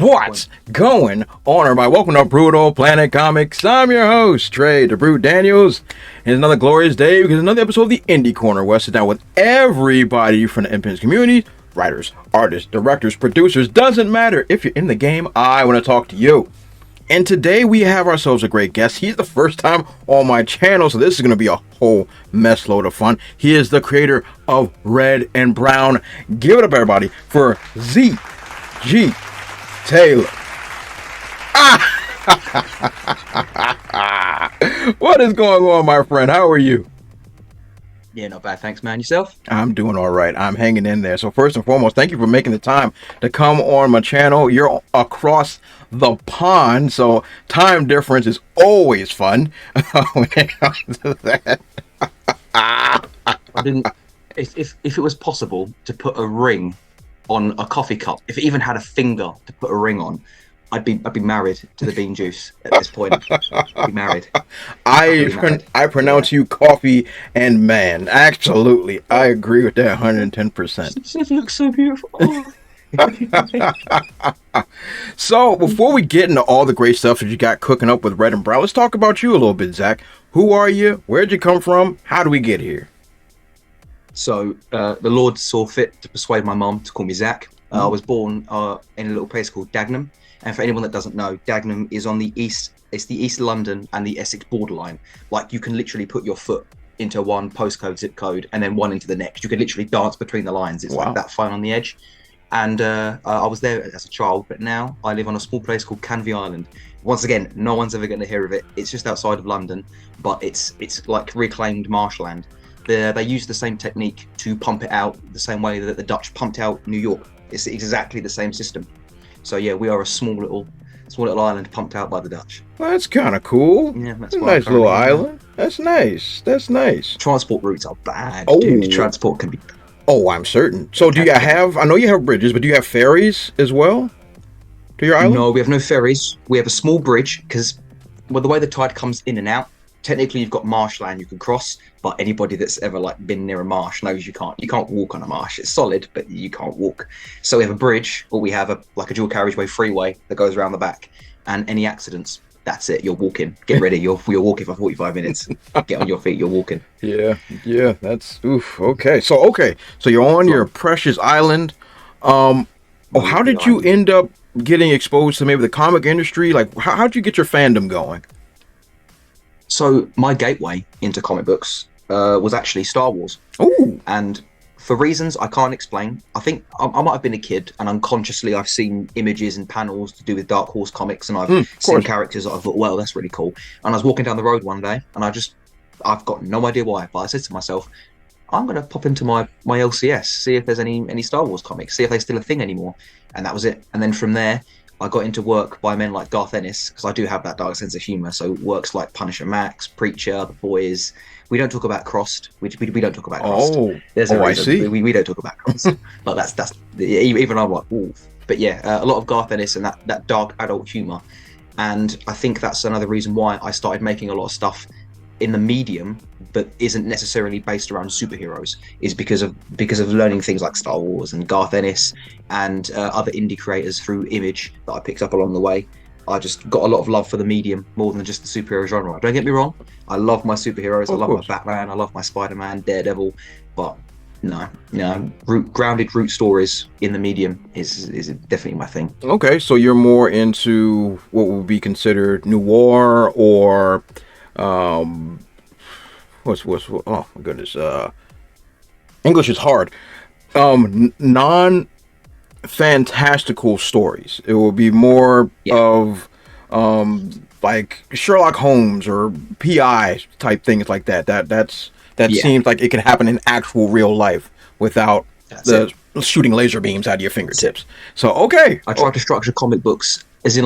What's going on, everybody? Welcome to Brutal Planet Comics. I'm your host, Trey the Brute Daniels. And it's another glorious day because another episode of the Indie Corner where I sit down with everybody from the independent community, writers, artists, directors, producers. Doesn't matter if you're in the game, I want to talk to you. And today we have ourselves a great guest. He's the first time on my channel, so this is going to be a whole mess load of fun. He is the creator of Red and Brown. Give it up, everybody, for Z.G. Taylor. What is going on, my friend? How are you? Yeah, not bad. Thanks, man. Yourself? I'm doing all right. I'm hanging in there. So first and foremost, thank you for making the time to come on my channel. You're across the pond, so time difference is always fun when it comes to that. I didn't. If it was possible to put a ring on a coffee cup, if it even had a finger to put a ring on, I'd be married to the bean juice at this point. I'd be married. I pronounce you coffee and man. Absolutely. I agree with that 110%. It looks so beautiful. Oh. So before we get into all the great stuff that you got cooking up with Red and Brown, let's talk about you a little bit, Zach. Who are you? Where'd you come from? How do we get here? So the Lord saw fit to persuade my mum to call me Zach. I was born in a little place called Dagenham. And for anyone that doesn't know, Dagenham is on the east. It's the East London and the Essex borderline. Like, you can literally put your foot into one postcode, zip code, and then one into the next. You can literally dance between the lines. It's Wow. like that fine on the edge. And I was there as a child, but now I live on a small place called Canvey Island. Once again, no one's ever going to hear of it. It's just outside of London, but it's like reclaimed marshland. They use the same technique to pump it out the same way that the Dutch pumped out New York. It's exactly the same system. So yeah, we are a small little island pumped out by the Dutch. Well, that's kind of cool. Yeah, that's a nice little island. That's nice. That's nice. Transport routes are bad, Oh. dude. Transport can be bad. Oh, I'm certain. So do you have, I know you have bridges, but do you have ferries as well to your island? No, we have no ferries. We have a small bridge because, well, the way the tide comes in and out, technically you've got marshland you can cross, but anybody that's ever been near a marsh knows you can't walk on a marsh. It's solid, but you can't walk. So we have a bridge, or we have a dual carriageway freeway that goes around the back, and any accidents, that's it. You're walking. Get ready. You're walking for 45 minutes. Get on your feet. You're walking. Yeah. That's oof. Okay. So you're on your precious island. How did you end up getting exposed to maybe the comic industry? Like, how'd you get your fandom going? So my gateway into comic books was actually Star Wars. Oh. And for reasons I can't explain, I think I might have been a kid and unconsciously I've seen images and panels to do with Dark Horse comics, and I've seen characters that I thought, well, that's really cool. And I was walking down the road one day and I've got no idea why, but I said to myself, I'm going to pop into my LCS, see if there's any Star Wars comics, see if they're still a thing anymore. And that was it. And then from there, I got into work by men like Garth Ennis, because I do have that dark sense of humour. So works like Punisher Max, Preacher, The Boys. We don't talk about Crossed. We don't talk about Crossed. There's a reason. I see. We don't talk about Crossed. But that's even I'm like, ooh. But yeah, a lot of Garth Ennis and that dark adult humour. And I think that's another reason why I started making a lot of stuff in the medium, but isn't necessarily based around superheroes, is because of learning things like Star Wars and Garth Ennis and other indie creators through Image that I picked up along the way. I just got a lot of love for the medium more than just the superhero genre. Don't get me wrong, I love my superheroes. I love my Batman, I love my Spider-Man, Daredevil, but no, grounded root stories in the medium is definitely my thing. Okay, so you're more into what would be considered noir or what's oh my goodness, English is hard. Non-fantastical stories. It will be more of like Sherlock Holmes or PI type things like that. That seems like it can happen in actual real life without shooting laser beams out of your fingertips. So okay, I try to structure comic books as in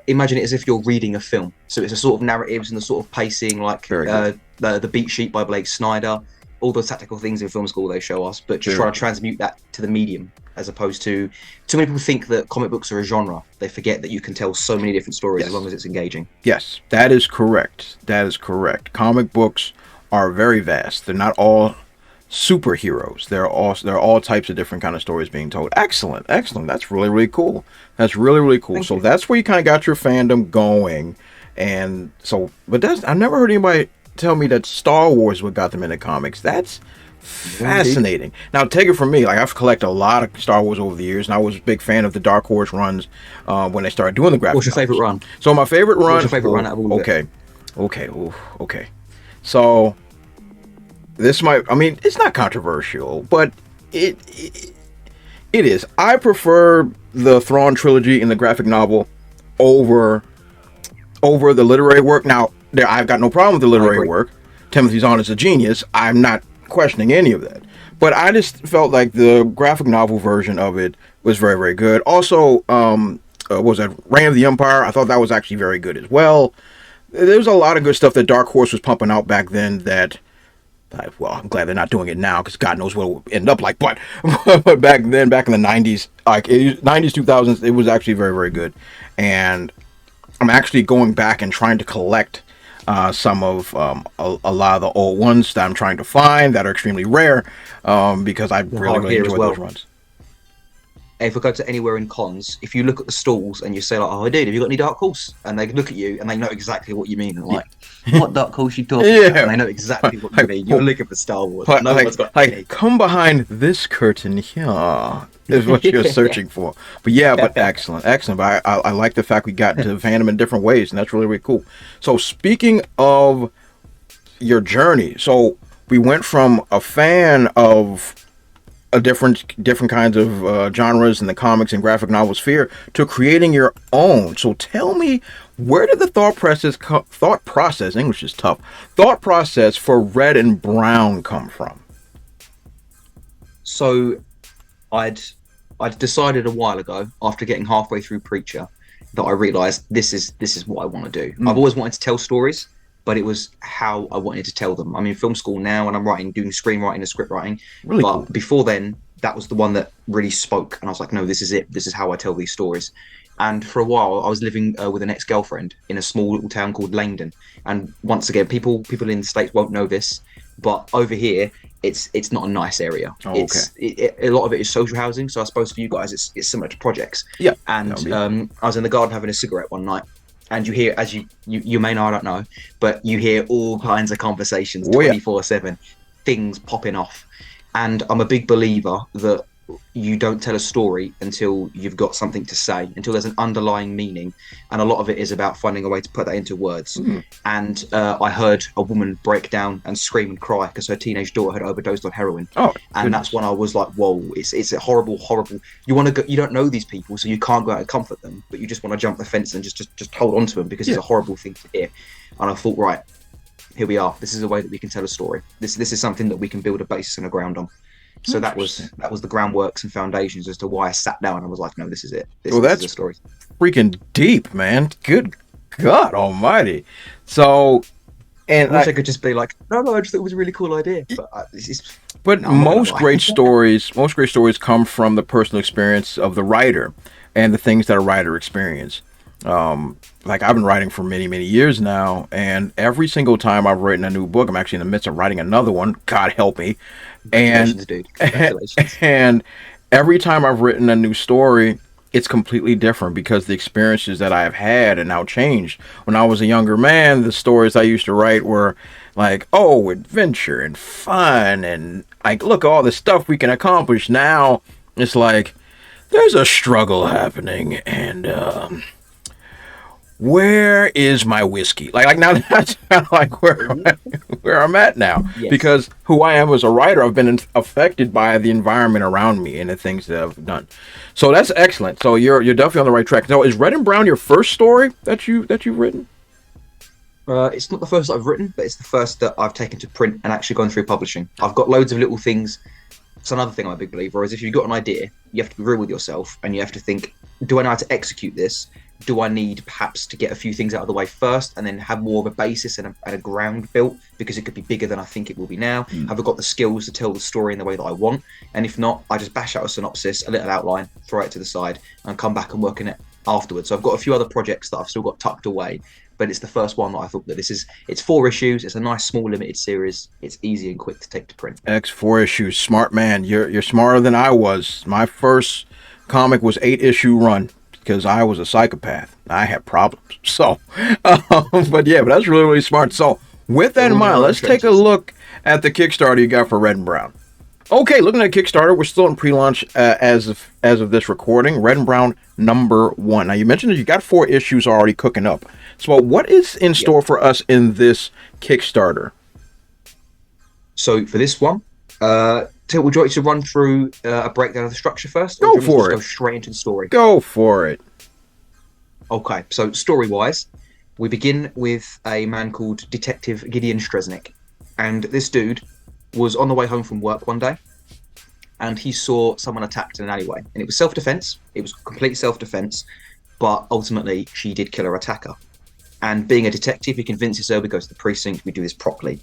imagine it as if you're reading a film. So it's a sort of narratives and the sort of pacing, like the Beat Sheet by Blake Snyder, all those tactical things in film school they show us, but just trying to transmute that to the medium, as opposed to too many people think that comic books are a genre. They forget that you can tell so many different stories as long as it's engaging. Yes, that is correct. Comic books are very vast. They're not all superheroes. There are all types of different kind of stories being told. Excellent. That's really, really cool. That's really, really cool. So that's where you kind of got your fandom going. And so, but I never heard anybody tell me that Star Wars is what got them into comics. That's fascinating. Now, take it from me. Like, I've collected a lot of Star Wars over the years, and I was a big fan of the Dark Horse runs when they started doing the graphic. What's your favorite run? So my favorite run. What's your favorite run out of all of it? Okay. So this might. I mean, it's not controversial, but it is. I prefer the Thrawn trilogy in the graphic novel over the literary work. Now, I've got no problem with the literary work. Timothy Zahn is a genius. I'm not questioning any of that. But I just felt like the graphic novel version of it was very, very good. Also, what was that? Reign of the Empire. I thought that was actually very good as well. There's a lot of good stuff that Dark Horse was pumping out back then that, well, I'm glad they're not doing it now because God knows what it will end up like. But back then, back in the 90s, like 90s, 2000s, it was actually very, very good. And I'm actually going back and trying to collect some of a lot of the old ones that I'm trying to find that are extremely rare because I really enjoy those runs. If we go to anywhere in cons, if you look at the stalls and you say like, "Oh, dude, have you got any Dark Horse?" and they look at you and they know exactly what you mean, and like, "What Dark Horse you talking about?" And they know exactly what you mean. You're looking for Star Wars. No one's got any. Come behind this curtain here is what you're searching for. But yeah, but excellent. But I like the fact we got into fandom in different ways, and that's really, really cool. So speaking of your journey, so we went from a fan of different kinds of genres in the comics and graphic novel sphere to creating your own. So tell me, where did the thought process English is tough, thought process for Red and Brown come from? So I'd decided a while ago, after getting halfway through Preacher, that I realized this is what I want to do. I've always wanted to tell stories, but it was how I wanted to tell them. I'm in film school now and I'm doing screenwriting and script writing. Really but cool. Before then, that was the one that really spoke. And I was like, no, this is it. This is how I tell these stories. And for a while, I was living with an ex-girlfriend in a small little town called Langdon. And once again, people in the States won't know this, but over here, it's not a nice area. Oh, okay. A lot of it is social housing. So I suppose for you guys, it's similar to projects. Yeah. And I was in the garden having a cigarette one night. And you hear, as you may know, I don't know, but you hear all kinds of conversations 24/7, things popping off. And I'm a big believer that you don't tell a story until you've got something to say, until there's an underlying meaning. And a lot of it is about finding a way to put that into words. Mm-hmm. And I heard a woman break down and scream and cry because her teenage daughter had overdosed on heroin. Oh, and that's when I was like, whoa, it's a horrible. You want to go, you don't know these people, so you can't go out and comfort them, but you just want to jump the fence and just hold on to them because it's a horrible thing to hear. And I thought, right, here we are. This is a way that we can tell a story. This is something that we can build a basis and a ground on. So that was the groundworks and foundations as to why I sat down and was like, no, this is it. This is the story. Freaking deep, man. Good God Almighty. So, and I wish I could just be like, no, I just thought it was a really cool idea. But most great stories come from the personal experience of the writer and the things that a writer experienced. Like I've been writing for many, many years now, and every single time I've written a new book, I'm actually in the midst of writing another one. God help me. Congratulations, dude. Congratulations. And every time I've written a new story, it's completely different because the experiences that I have had are now changed. When I was a younger man, the stories I used to write were like, oh, adventure and fun and like, look, all the stuff we can accomplish. Now it's like, there's a struggle happening and, where is my whiskey? Like now that's kind of like where I'm at now. Yes. Because who I am as a writer, I've been affected by the environment around me and the things that I've done. So that's excellent. So you're definitely on the right track. So is Red and Brown your first story that you've written? It's not the first that I've written, but it's the first that I've taken to print and actually gone through publishing. I've got loads of little things. It's another thing I'm a big believer is if you've got an idea, you have to be real with yourself and you have to think, do I know how to execute this? Do I need perhaps to get a few things out of the way first and then have more of a basis and a ground built because it could be bigger than I think it will be now? Have I got the skills to tell the story in the way that I want? And if not, I just bash out a synopsis, a little outline, throw it to the side and come back and work in it afterwards. So I've got a few other projects that I've still got tucked away, but it's the first one that I thought that it's 4 issues. It's a nice small limited series. It's easy and quick to take to print. X 4 issues. Smart man. You're smarter than I was. My first comic was 8-issue run because I was a psychopath. I had problems. So, but that's really, really smart. So with that in mind, let's take a look at the Kickstarter you got for Red and Brown. Okay, looking at Kickstarter, we're still in pre-launch as of this recording. Red and Brown #1. Now, you mentioned that you got 4 issues already cooking up. So what is in store for us in this Kickstarter? So for this one, Till, would you like to run through a breakdown of the structure first? Go for it. Go straight into the story. Go for it. Okay, so story-wise, we begin with a man called Detective Gideon Stresnik. And this dude was on the way home from work one day, and he saw someone attacked in an alleyway. And it was self-defense. It was complete self-defense, but ultimately she did kill her attacker. And being a detective, he convinces her, we go to the precinct, we do this properly.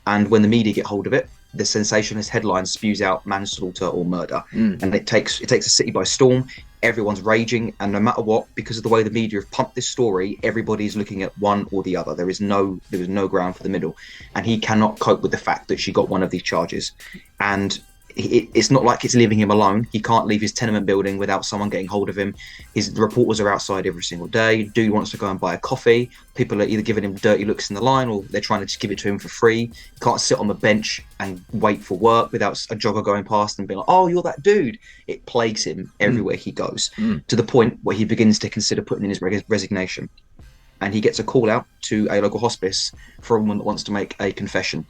And when the media get hold of it, the sensationalist headline spews out manslaughter or murder. And it takes the city by storm. Everyone's raging, and no matter what, because of the way the media have pumped this story, everybody's looking at one or the other. There is no ground for the middle, and he cannot cope with the fact that she got one of these charges. And it's not like it's leaving him alone. He can't leave his tenement building without someone getting hold of him. His reporters are outside every single day. Dude wants to go and buy a coffee. People are either giving him dirty looks in the line, or they're trying to just give it to him for free. He can't sit on the bench and wait for work without a jogger going past and being like, "Oh, you're that dude." It plagues him everywhere he goes, to the point where he begins to consider putting in his resignation. And he gets a call out to a local hospice for a woman that wants to make a confession.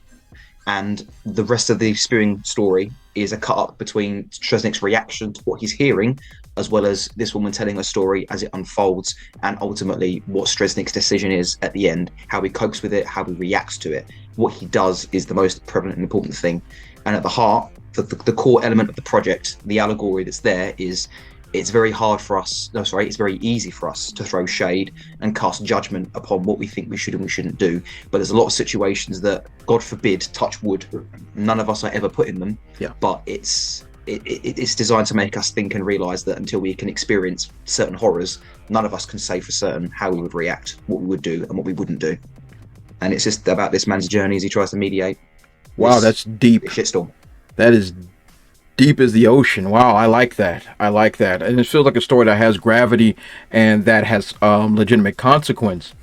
And the rest of the spewing story is a cut up between Stresnik's reaction to what he's hearing, as well as this woman telling her story as it unfolds, and ultimately what Stresnik's decision is at the end, how he copes with it, how he reacts to it. What he does is the most prevalent and important thing. And at the heart, the core element of the project, the allegory that's there is, it's very easy for us to throw shade and cast judgment upon what we think we should and we shouldn't do. But there's a lot of situations that, God forbid, touch wood, none of us are ever put in them. Yeah. But it's designed to make us think and realise that until we can experience certain horrors, none of us can say for certain how we would react, what we would do and what we wouldn't do. And it's just about this man's journey as he tries to mediate. Wow, that's deep. Shitstorm. That is deep as the ocean. Wow, I like that. And it feels like a story that has gravity and that has legitimate consequence.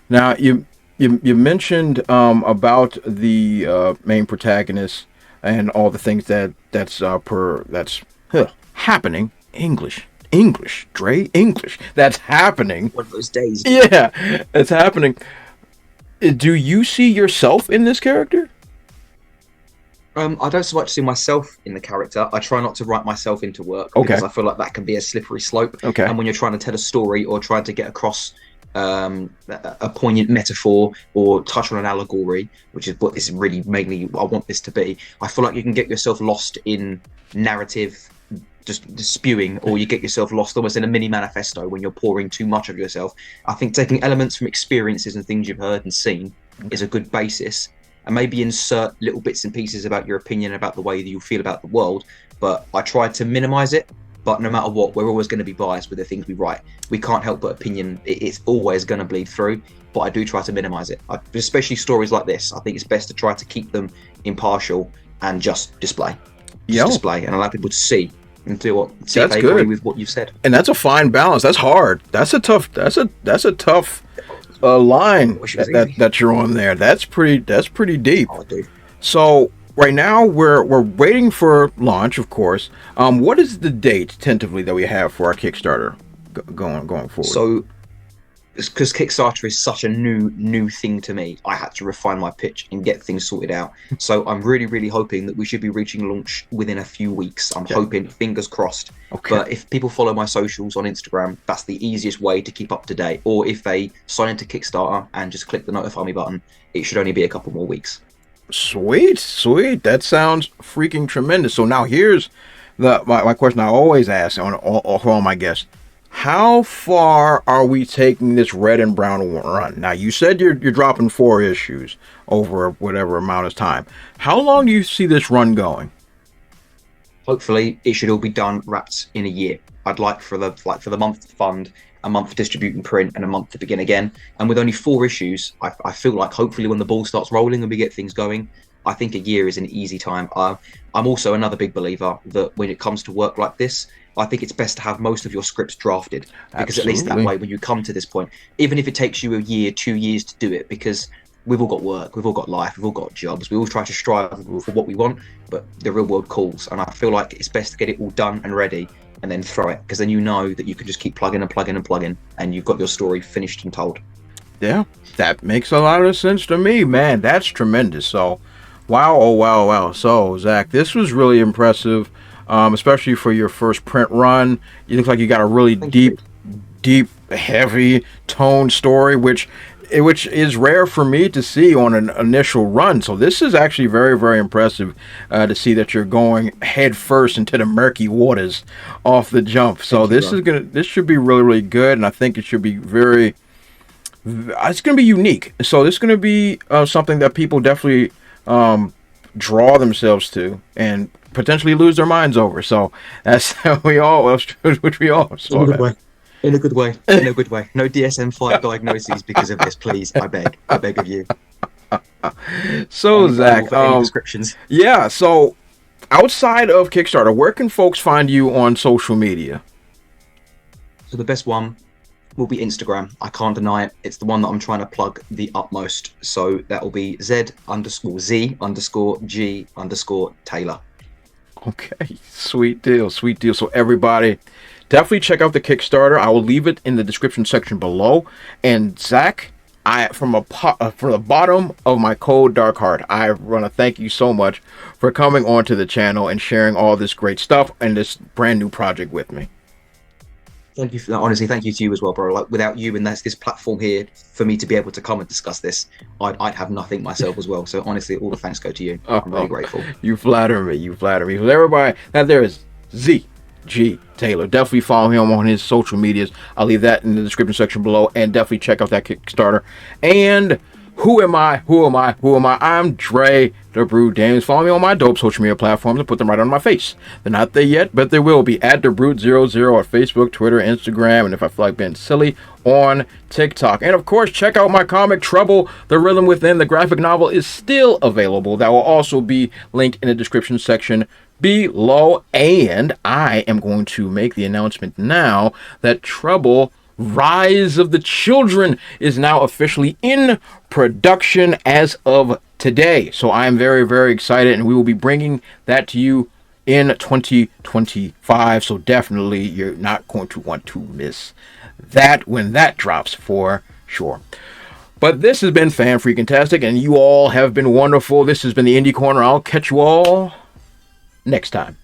Now, you mentioned about the main protagonist and all the things that's happening. English, Dre, English. That's happening. One of those days. Yeah, it's happening. Do you see yourself in this character? I don't so much see myself in the character. I try not to write myself into work, because I feel like that can be a slippery slope. Okay. And when you're trying to tell a story or trying to get across a poignant metaphor or touch on an allegory, which is what this is really mainly what I want this to be, I feel like you can get yourself lost in narrative, just spewing, or you get yourself lost almost in a mini manifesto when you're pouring too much of yourself. I think taking elements from experiences and things you've heard and seen is a good basis. And maybe insert little bits and pieces about your opinion about the way that you feel about the world. But I try to minimize it. But no matter what, we're always going to be biased with the things we write. We can't help but opinion. It's always going to bleed through. But I do try to minimize it. Especially stories like this, I think it's best to try to keep them impartial and just display. Display and allow people to see and see if they agree with what you've said. And that's a fine balance. That's hard. That's a tough line that you're on there. That's pretty deep. Oh, dude. So right now we're waiting for launch, of course. What is the date tentatively that we have for our Kickstarter going forward? So, because Kickstarter is such a new thing to me, I had to refine my pitch and get things sorted out. So I'm really hoping that we should be reaching launch within a few weeks. I'm hoping, fingers crossed. Okay. But if people follow my socials on Instagram, that's the easiest way to keep up to date. Or if they sign into Kickstarter and just click the notify me button, it should only be a couple more weeks. Sweet. That sounds freaking tremendous. So now here's my question I always ask on all my guests. How far are we taking this Red and Brown run? Now, you said you're dropping 4 issues over whatever amount of time. How long do you see this run going? Hopefully, it should all be done, wrapped in a year. I'd like for the month to fund, a month to distribute and print, and a month to begin again. And with only 4 issues, I feel like hopefully when the ball starts rolling and we get things going, I think a year is an easy time. I'm also another big believer that when it comes to work like this, I think it's best to have most of your scripts drafted, because at least that way, when you come to this point, even if it takes you a year, 2 years to do it, because we've all got work, we've all got life, we've all got jobs, we all try to strive for what we want, but the real world calls, and I feel like it's best to get it all done and ready and then throw it, because then you know that you can just keep plugging and plugging and plugging, and you've got your story finished and told. Yeah, that makes a lot of sense to me, man. That's tremendous. So, wow, oh wow, wow. So, Zach, this was really impressive, especially for your first print run. You look like you got a really deep, heavy tone story, which is rare for me to see on an initial run. So this is actually very, very impressive to see that you're going head first into the murky waters off the jump. So this should be really, really good, and I think it should be it's going to be unique. So this is going to be something that people definitely draw themselves to and potentially lose their minds over. So that's how we all saw In a good way. In a good way. No DSM-5 diagnoses because of this, please. I beg of you. So, Zach, any prescriptions? Yeah. So, outside of Kickstarter, where can folks find you on social media? So the best one will be Instagram. I can't deny it. It's the one that I'm trying to plug the utmost. So that will be Z_Z_G_Taylor. Okay, sweet deal. So everybody, definitely check out the Kickstarter. I will leave it in the description section below. And Zach, from the bottom of my cold dark heart, I want to thank you so much for coming onto the channel and sharing all this great stuff and this brand new project with me. Thank you for that. Honestly, thank you to you as well, bro. Like, without you and this platform here for me to be able to come and discuss this, I'd have nothing myself as well. So honestly, all the thanks go to you. I'm really grateful. You flatter me. Well, everybody, that there is Z.G. Taylor. Definitely follow him on his social medias. I'll leave that in the description section below, and definitely check out that Kickstarter. And who am I? I'm Dre the Brew Daniels. Follow me on my dope social media platforms and put them right on my face. They're not there yet, but they will be at TheBrute00 on Facebook, Twitter, Instagram, and if I feel like being silly, on TikTok. And of course, check out my comic Trouble, The Rhythm Within. The graphic novel is still available. That will also be linked in the description section below. And I am going to make the announcement now that Trouble, Rise of the Children is now officially in production as of today. So I am very, very excited, and we will be bringing that to you in 2025. So definitely you're not going to want to miss that when that drops for sure. But this has been Fan-Freaking-tastic, and you all have been wonderful. This has been the Indie Corner. I'll catch you all next time.